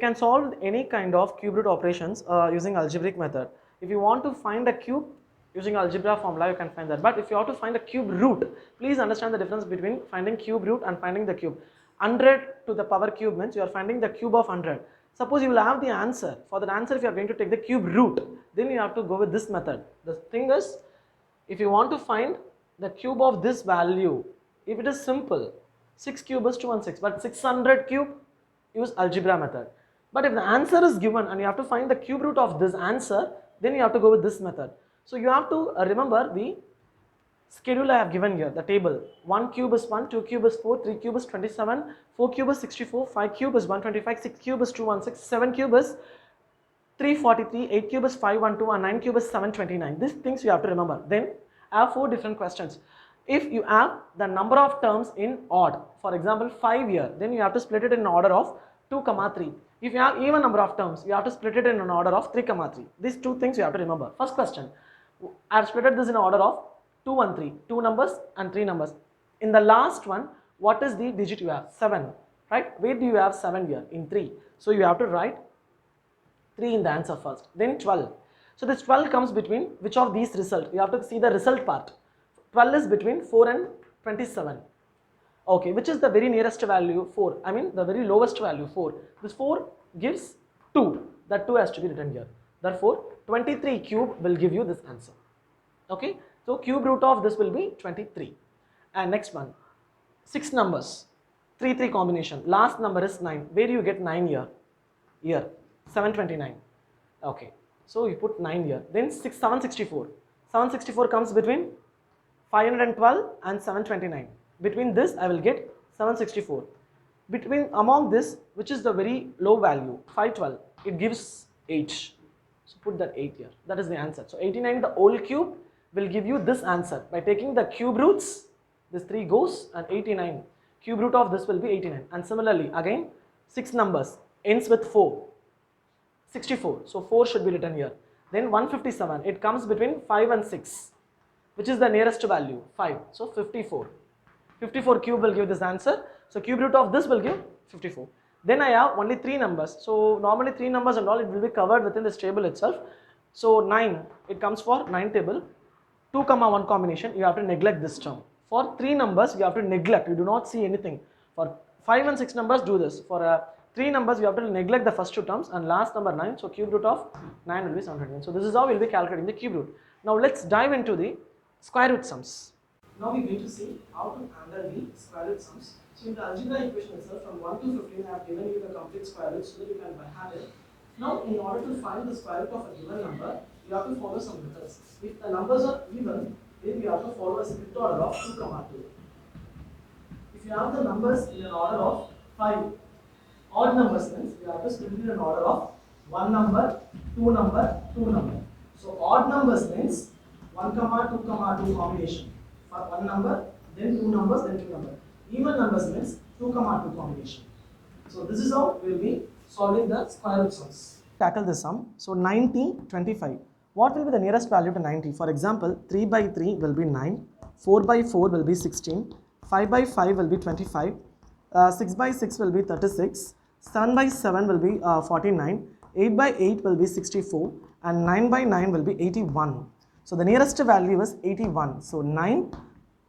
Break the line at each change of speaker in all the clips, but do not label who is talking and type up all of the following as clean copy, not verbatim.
can solve any kind of cube root operations using algebraic method. If you want to find a cube using algebra formula, you can find that. But if you have to find a cube root, please understand the difference between finding cube root and finding the cube. 100 to the power cube means you are finding the cube of 100. Suppose you will have the answer. For that answer, if you are going to take the cube root, then you have to go with this method. The thing is, if you want to find the cube of this value, if it is simple, 6 cube is 216, but 600 cube, use algebra method. But if the answer is given and you have to find the cube root of this answer, then you have to go with this method. So you have to remember the schedule I have given here, the table. 1 cube is 1, 2 cube is 4, 3 cube is 27, 4 cube is 64, 5 cube is 125, 6 cube is 216, 7 cube is 343, 8 cube is 512 and 9 cube is 729. These things you have to remember. Then I have 4 different questions. If you have the number of terms in odd, for example 5 here, then you have to split it in order of 2, 3. If you have even number of terms, you have to split it in an order of 3, 3. These 2 things you have to remember. First question, I have split this in order of 2, 1, 3, 2 numbers and 3 numbers. In the last one, what is the digit you have? 7, right? Where do you have 7 here? In 3. So you have to write 3 in the answer first, then 12. So this 12 comes between which of these result? You have to see the result part. 12 is between 4 and 27. Okay, which is the very nearest value? 4. I mean the very lowest value, 4. This 4 gives 2. That 2 has to be written here. Therefore, 23 cube will give you this answer. Okay, so cube root of this will be 23. And next one, 6 numbers, 3, 3 combination. Last number is 9. Where do you get 9 here? Here, 729. Okay, so you put 9 here. Then 764. 764 comes between 512 and 729. Between this I will get 764. Among this, which is the very low value, 512, it gives 8. So put that 8 here. That is the answer. So 89, the whole cube, will give you this answer. By taking the cube roots, this 3 goes and 89. Cube root of this will be 89. And similarly, again, 6 numbers, ends with 4. 64. So 4 should be written here. Then 157, it comes between 5 and 6. Which is the nearest value? 5. So 54. 54 cube will give this answer. So cube root of this will give 54. Then I have only 3 numbers. So normally 3 numbers and all, it will be covered within this table itself. So 9, it comes for 9 table. 2, 1 combination, you have to neglect this term. For 3 numbers, you have to neglect. You do not see anything. For 5 and 6 numbers, do this. For 3 numbers, you have to neglect the first 2 terms and last number 9. So cube root of 9 will be 729. So this is how we will be calculating the cube root. Now let's dive into the square root sums. Now we are going to see how to handle the square root sums. So in the algebra equation itself, from 1 to 15, I have given you the complete square root so that you can have it. Now in order to find the square root of a given number, you have to follow some methods. If the numbers are even, then you have to follow a strict order of 2, 2. If you have the numbers in an order of 5, odd numbers means you have to split it in an order of 1 number, 2 number, 2 number. So odd numbers means 1, 2, 2 combination. For 1 number, then 2 numbers, then 2 numbers. Even numbers means 2, 2 combination. So this is how we will be solving the square root sums. Tackle this sum. So 90, 25. What will be the nearest value to 90? For example, 3 by 3 will be 9, 4 by 4 will be 16, 5 by 5 will be 25, 6 by 6 will be 36, 7 by 7 will be 49, 8 by 8 will be 64, and 9 by 9 will be 81. So the nearest value is 81. So 9,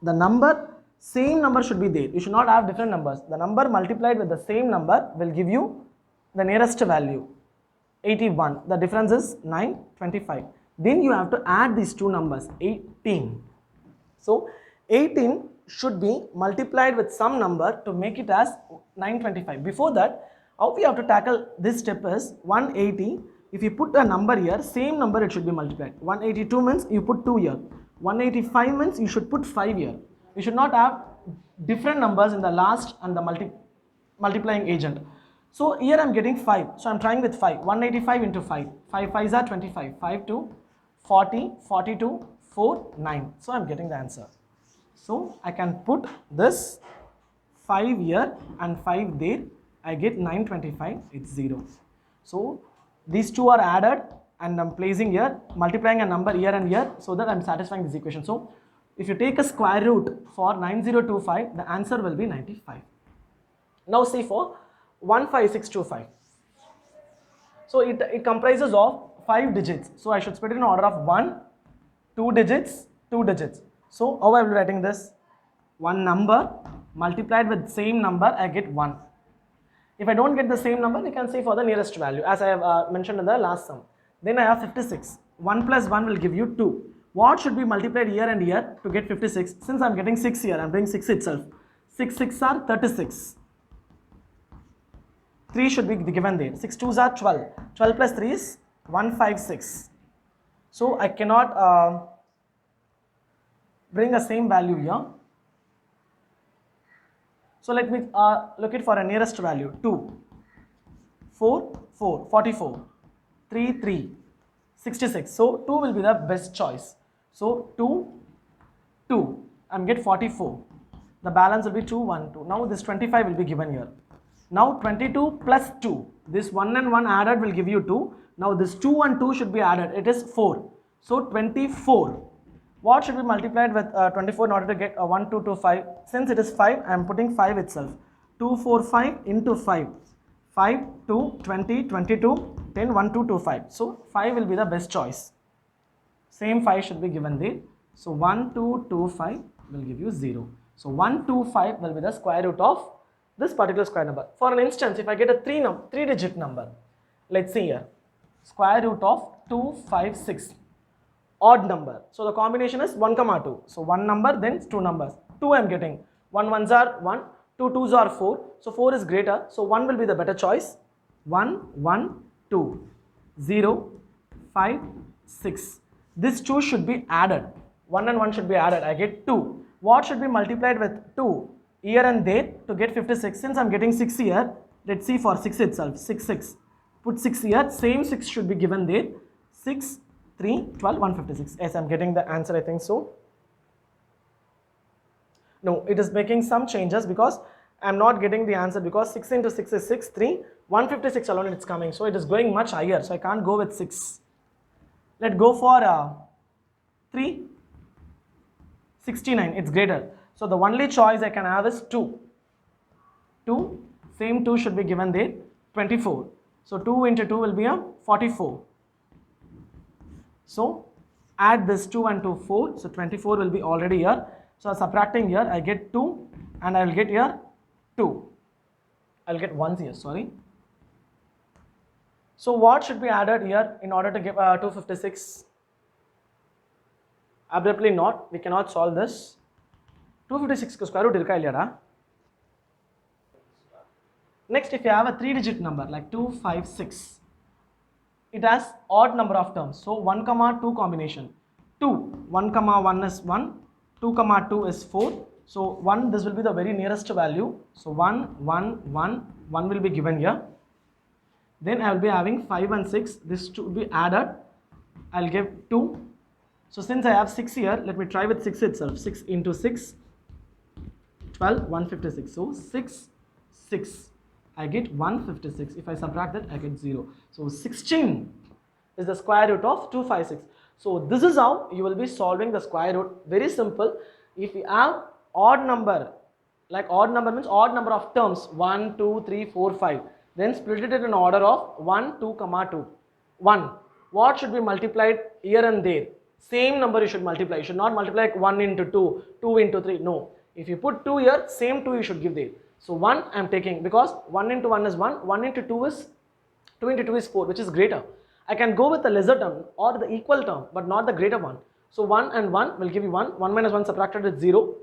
the number, same number should be there. You should not have different numbers. The number multiplied with the same number will give you the nearest value, 81. The difference is 9, 25. Then you have to add these 2 numbers, 18. So 18 should be multiplied with some number to make it as 925. Before that, how we have to tackle this step is 180. If you put a number here, same number it should be multiplied. 182 means you put 2 here. 185 means you should put 5 here. You should not have different numbers in the last and the multiplying agent. So here I am getting 5. So I am trying with 5. 185 into 5. 5 5s are 25. 5 to 40, 42, 4, 9. So I am getting the answer. So I can put this 5 here and 5 there. I get 925. It's 0. So these 2 are added and I am placing here, multiplying a number here and here so that I am satisfying this equation. So if you take a square root for 9025, the answer will be 95. Now see for 15625. So it comprises of 5 digits. So I should split it in order of 1, 2 digits, 2 digits. So how I will be writing this? One number multiplied with same number, I get 1. If I don't get the same number, we can say for the nearest value, as I have mentioned in the last sum. Then I have 56. 1 plus 1 will give you 2. What should be multiplied here and here to get 56? Since I am getting 6 here, I am doing 6 itself. 6 6 are 36. 3 should be given there. 6 2s are 12. 12 plus 3 is 156. So I cannot bring a same value here. So let me look it for a nearest value. 2, 4, 4, 44, 3, 3, 66. So 2 will be the best choice. So 2, 2, and get 44. The balance will be 2, 1, 2. Now this 25 will be given here. Now 22 plus 2. This 1 and 1 added will give you 2. Now this 2 and 2 should be added. It is 4. So 24. What should be multiplied with 24 in order to get 1, 2, 2, 5? Since it is 5, I am putting 5 itself. 2, 4, 5 into 5. 5, 2, 20, 22, 10, 1, 2, 2, 5. So 5 will be the best choice. Same 5 should be given there. So 1, 2, 2, 5 will give you 0. So 1, 2, 5 will be the square root of this particular square number. For an instance, if I get a 3-digit number, let's see here. Square root of 2, 5, 6. Odd number. So the combination is 1, 2. So 1 number, then 2 numbers. 2 I am getting. 1 1s are 1, 2 2s are 4. So 4 is greater. So 1 will be the better choice. 1, 1, 2, 0, 5, 6. This 2 should be added. 1 and 1 should be added. I get 2. What should be multiplied with 2 here and there to get 56? Since I am getting 6 here, let's see for 6 itself. 6, 6. Put 6 here. Same 6 should be given there. 6, 3, 12, 156. Yes, I am getting the answer, I think so. No, it is making some changes because I am not getting the answer, because 6 into 6 is 6, 3, 156 alone it's coming. So it is going much higher. So I can't go with 6. Let's go for 3, 69. It's greater. So the only choice I can have is 2. 2, same 2 should be given there. 24. So 2 into 2 will be a 44. So add this 2 and 2, 4. So 24 will be already here. So subtracting here, I get 2 and I will get here 2. I'll get 1s here, sorry. So what should be added here in order to give 256? Abruptly not. We cannot solve this. 256 square root irka illiyada. Next, if you have a 3-digit number like 256, it has odd number of terms. So 1, 2 combination. 2, 1, 1 is 1, 2, 2 is 4. So 1, this will be the very nearest value. So 1, 1, 1, 1 will be given here. Then I will be having 5 and 6. This to be added. I will give 2. So since I have 6 here, let me try with 6 itself. 6 into 6, 12, 156. So 6, 6. I get 156. If I subtract that, I get 0. So 16 is the square root of 256. So this is how you will be solving the square root. Very simple. If you have odd number, like odd number means odd number of terms, 1, 2, 3, 4, 5. Then split it in order of 1, 2, 2. 1. What should be multiplied here and there? Same number you should multiply. You should not multiply like 1 into 2, 2 into 3. No. If you put 2 here, same 2 you should give there. So 1 I am taking, because 1 into 1 is 1, 1 into 2 is 2 into 2 is 4, which is greater. I can go with the lesser term or the equal term, but not the greater one. So 1 and 1 will give you 1. 1 minus 1 subtracted is 0.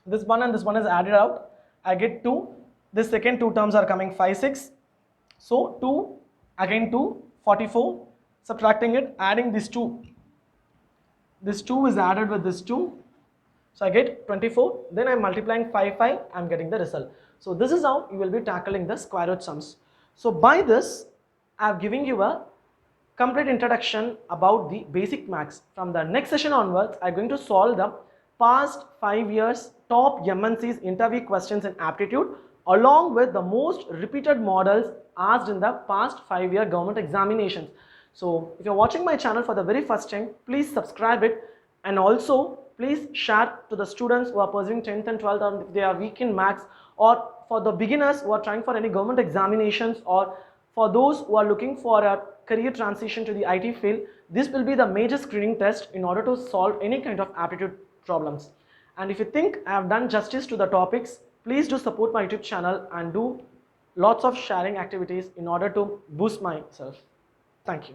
This 1 and this 1 is added out. I get 2. This second 2 terms are coming 5, 6. So 2, again 2, 44. Subtracting it, adding this 2. This 2 is added with this 2. So I get 24. Then I am multiplying 5, 5. I am getting the result. So this is how you will be tackling the square root sums. So by this, I have given you a complete introduction about the basic maths. From the next session onwards, I am going to solve the past 5 years top MNCs interview questions in aptitude, along with the most repeated models asked in the past 5-year government examinations. So if you are watching my channel for the very first time, please subscribe it, and also please share to the students who are pursuing 10th and 12th, or if they are weak in maths, or for the beginners who are trying for any government examinations, or For those who are looking for a career transition to the IT field, this will be the major screening test in order to solve any kind of aptitude problems. And if you think I have done justice to the topics, please do support my YouTube channel and do lots of sharing activities in order to boost myself. Thank you.